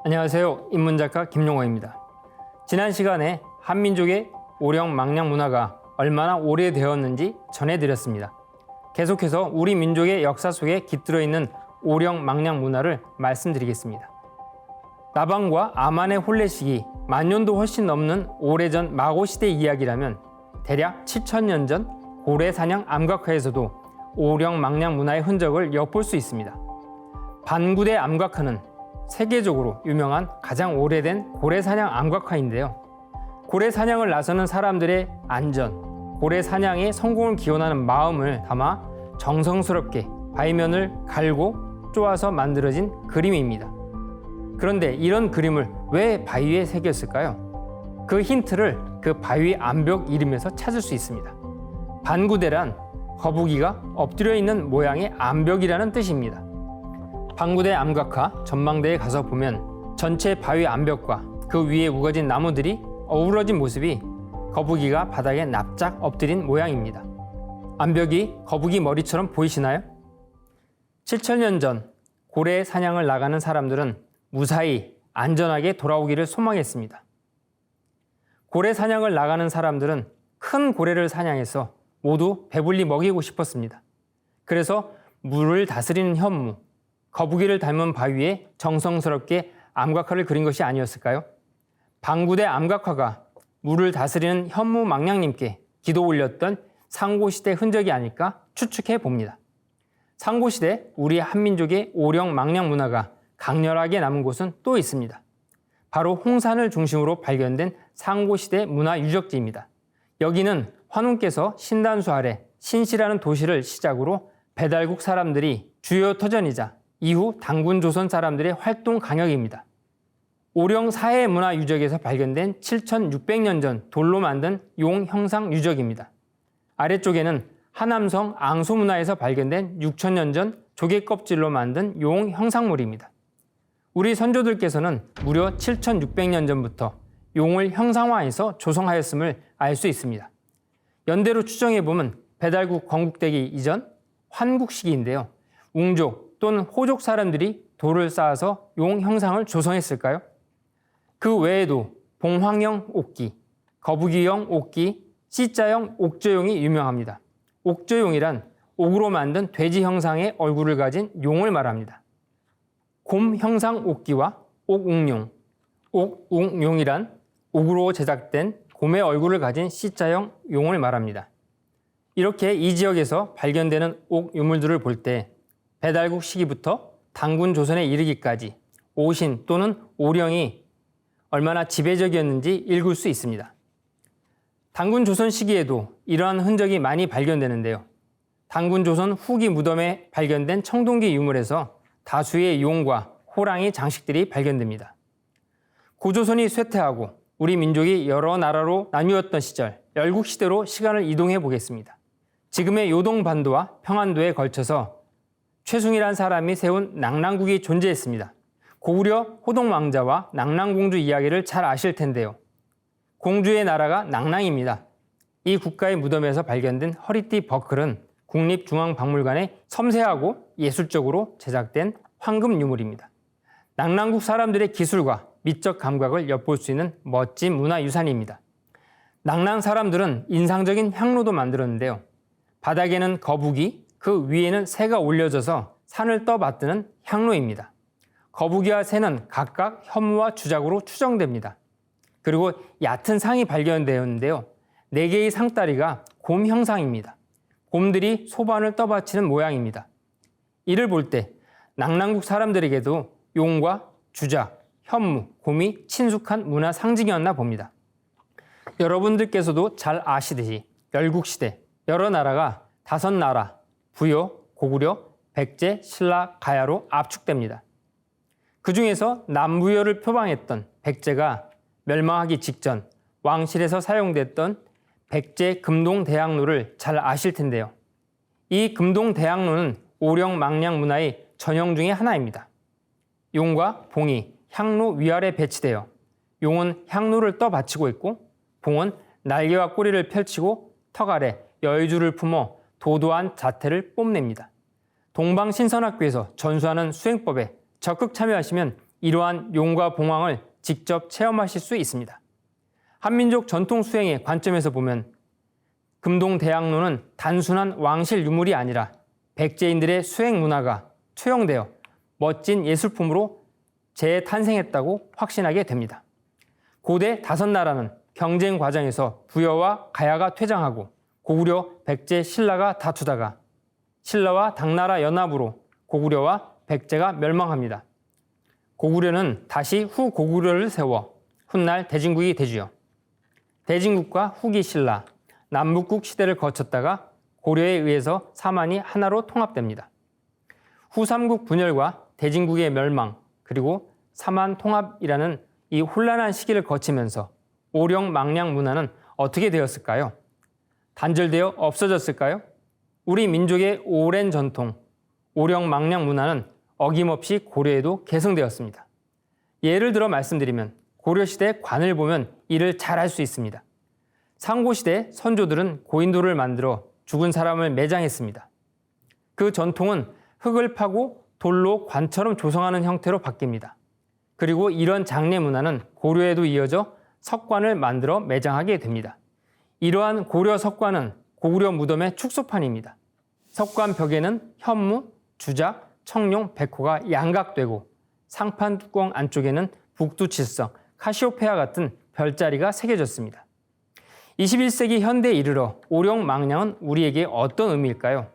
안녕하세요. 인문작가 김용호입니다. 지난 시간에 한민족의 오령 망냥 문화가 얼마나 오래되었는지 전해드렸습니다. 계속해서 우리 민족의 역사 속에 깃들어 있는 오령 망냥 문화를 말씀드리겠습니다. 나방과 아만의 혼례식이 만년도 훨씬 넘는 오래전 마고시대 이야기라면 대략 7,000년 전 고래사냥 암각화에서도 오령 망냥 문화의 흔적을 엿볼 수 있습니다. 반구대 암각화는 세계적으로 유명한 가장 오래된 고래사냥 암각화인데요. 고래사냥을 나서는 사람들의 안전, 고래사냥의 성공을 기원하는 마음을 담아 정성스럽게 바위면을 갈고 쪼아서 만들어진 그림입니다. 그런데 이런 그림을 왜 바위에 새겼을까요? 그 힌트를 그 바위 암벽 이름에서 찾을 수 있습니다. 반구대란 거북이가 엎드려 있는 모양의 암벽이라는 뜻입니다. 반구대 암각화 전망대에 가서 보면 전체 바위 암벽과 그 위에 우거진 나무들이 어우러진 모습이 거북이가 바닥에 납작 엎드린 모양입니다. 암벽이 거북이 머리처럼 보이시나요? 7,000년 전 고래 사냥을 나가는 사람들은 무사히 안전하게 돌아오기를 소망했습니다. 고래 사냥을 나가는 사람들은 큰 고래를 사냥해서 모두 배불리 먹이고 싶었습니다. 그래서 물을 다스리는 현무, 거북이를 닮은 바위에 정성스럽게 암각화를 그린 것이 아니었을까요? 반구대 암각화가 물을 다스리는 현무 망냥님께 기도 올렸던 상고시대 흔적이 아닐까 추측해 봅니다. 상고시대 우리 한민족의 오령 망냥 문화가 강렬하게 남은 곳은 또 있습니다. 바로 홍산을 중심으로 발견된 상고시대 문화유적지입니다. 여기는 환웅께서 신단수 아래 신시라는 도시를 시작으로 배달국 사람들이 주요 터전이자 이후 단군 조선 사람들의 활동 강역입니다. 오령 사해 문화 유적에서 발견된 7,600년 전 돌로 만든 용 형상 유적입니다. 아래쪽에는 하남성 앙소 문화에서 발견된 6,000년 전 조개 껍질로 만든 용 형상물입니다. 우리 선조들께서는 무려 7,600년 전부터 용을 형상화해서 조성하였음을 알 수 있습니다. 연대로 추정해보면 배달국 건국되기 이전 환국 시기인데요. 웅족 또는 호족 사람들이 돌을 쌓아서 용 형상을 조성했을까요? 그 외에도 봉황형 옥기, 거북이형 옥기, C자형 옥조용이 유명합니다. 옥조용이란 옥으로 만든 돼지 형상의 얼굴을 가진 용을 말합니다. 곰 형상 옥기와 옥웅용, 옥웅용이란 옥으로 제작된 곰의 얼굴을 가진 C자형 용을 말합니다. 이렇게 이 지역에서 발견되는 옥 유물들을 볼 때 배달국 시기부터 단군 조선에 이르기까지 오신 또는 오령이 얼마나 지배적이었는지 읽을 수 있습니다. 단군 조선 시기에도 이러한 흔적이 많이 발견되는데요. 단군 조선 후기 무덤에 발견된 청동기 유물에서 다수의 용과 호랑이 장식들이 발견됩니다. 고조선이 쇠퇴하고 우리 민족이 여러 나라로 나뉘었던 시절 열국시대로 시간을 이동해 보겠습니다. 지금의 요동반도와 평안도에 걸쳐서 최숭이란 사람이 세운 낙랑국이 존재했습니다. 고구려 호동왕자와 낙랑공주 이야기를 잘 아실 텐데요. 공주의 나라가 낙랑입니다. 이 국가의 무덤에서 발견된 허리띠 버클은 국립중앙박물관에 섬세하고 예술적으로 제작된 황금 유물입니다. 낙랑국 사람들의 기술과 미적 감각을 엿볼 수 있는 멋진 문화유산입니다. 낙랑 사람들은 인상적인 향로도 만들었는데요. 바닥에는 거북이, 그 위에는 새가 올려져서 산을 떠받드는 향로입니다. 거북이와 새는 각각 현무와 주작으로 추정됩니다. 그리고 얕은 상이 발견되었는데요. 4개의 상다리가 곰 형상입니다. 곰들이 소반을 떠받치는 모양입니다. 이를 볼 때 낙랑국 사람들에게도 용과 주작, 현무, 곰이 친숙한 문화 상징이었나 봅니다. 여러분들께서도 잘 아시듯이 열국시대 여러 나라가 5나라, 부여, 고구려, 백제, 신라, 가야로 압축됩니다. 그 중에서 남부여를 표방했던 백제가 멸망하기 직전 왕실에서 사용됐던 백제 금동대학로를 잘 아실 텐데요. 이 금동대학로는 오령 망냥 문화의 전형 중의 하나입니다. 용과 봉이 향로 위아래 배치되어 용은 향로를 떠받치고 있고 봉은 날개와 꼬리를 펼치고 턱 아래 여의주를 품어 도도한 자태를 뽐냅니다. 동방신선학교에서 전수하는 수행법에 적극 참여하시면 이러한 용과 봉황을 직접 체험하실 수 있습니다. 한민족 전통 수행의 관점에서 보면 금동대학로는 단순한 왕실 유물이 아니라 백제인들의 수행 문화가 투영되어 멋진 예술품으로 재탄생했다고 확신하게 됩니다. 고대 다섯나라는 경쟁 과정에서 부여와 가야가 퇴장하고 고구려, 백제, 신라가 다투다가 신라와 당나라 연합으로 고구려와 백제가 멸망합니다. 고구려는 다시 후고구려를 세워 훗날 대진국이 되지요. 대진국과 후기 신라, 남북국 시대를 거쳤다가 고려에 의해서 사만이 하나로 통합됩니다. 후삼국 분열과 대진국의 멸망, 그리고 사만 통합이라는 이 혼란한 시기를 거치면서 오령 망량 문화는 어떻게 되었을까요? 단절되어 없어졌을까요? 우리 민족의 오랜 전통, 오령 망량 문화는 어김없이 고려에도 계승되었습니다. 예를 들어 말씀드리면 고려시대 관을 보면 이를 잘 알 수 있습니다. 상고시대 선조들은 고인돌을 만들어 죽은 사람을 매장했습니다. 그 전통은 흙을 파고 돌로 관처럼 조성하는 형태로 바뀝니다. 그리고 이런 장례 문화는 고려에도 이어져 석관을 만들어 매장하게 됩니다. 이러한 고려 석관은 고구려 무덤의 축소판입니다. 석관 벽에는 현무, 주작, 청룡, 백호가 양각되고 상판 뚜껑 안쪽에는 북두칠성, 카시오페아 같은 별자리가 새겨졌습니다. 21세기 현대에 이르러 오령 망량은 우리에게 어떤 의미일까요?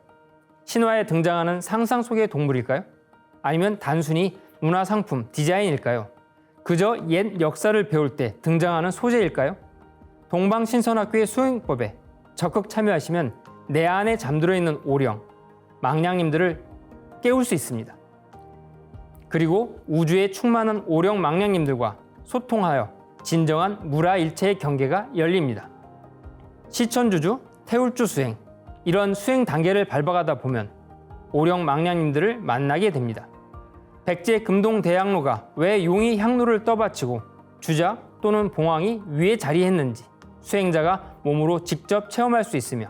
신화에 등장하는 상상 속의 동물일까요? 아니면 단순히 문화상품, 디자인일까요? 그저 옛 역사를 배울 때 등장하는 소재일까요? 동방신선학교의 수행법에 적극 참여하시면 내 안에 잠들어 있는 오령, 망량님들을 깨울 수 있습니다. 그리고 우주에 충만한 오령 망량님들과 소통하여 진정한 무라일체의 경계가 열립니다. 시천주주, 태울주 수행, 이런 수행 단계를 밟아가다 보면 오령 망량님들을 만나게 됩니다. 백제 금동대학로가 왜 용이 향로를 떠받치고 주자 또는 봉황이 위에 자리했는지 수행자가 몸으로 직접 체험할 수 있으며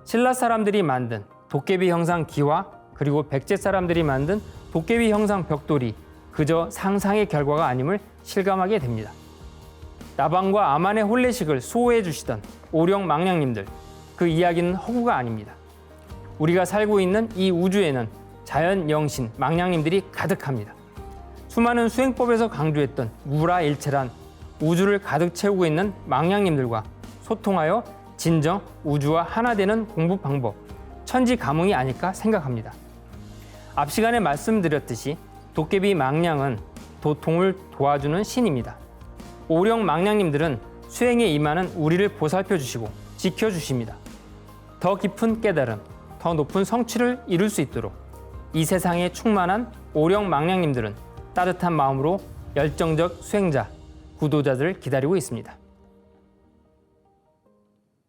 신라 사람들이 만든 도깨비 형상 기와 그리고 백제 사람들이 만든 도깨비 형상 벽돌이 그저 상상의 결과가 아님을 실감하게 됩니다. 나방과 아만의 혼례식을 수호해 주시던 오령 망량님들, 그 이야기는 허구가 아닙니다. 우리가 살고 있는 이 우주에는 자연 영신 망량님들이 가득합니다. 수많은 수행법에서 강조했던 무라일체란 우주를 가득 채우고 있는 망량님들과 소통하여 진정 우주와 하나 되는 공부 방법, 천지가몽이 아닐까 생각합니다. 앞 시간에 말씀드렸듯이 도깨비 망량은 도통을 도와주는 신입니다. 오령 망량님들은 수행에 임하는 우리를 보살펴 주시고 지켜주십니다. 더 깊은 깨달음, 더 높은 성취를 이룰 수 있도록 이 세상에 충만한 오령 망량님들은 따뜻한 마음으로 열정적 수행자, 구도자들을 기다리고 있습니다.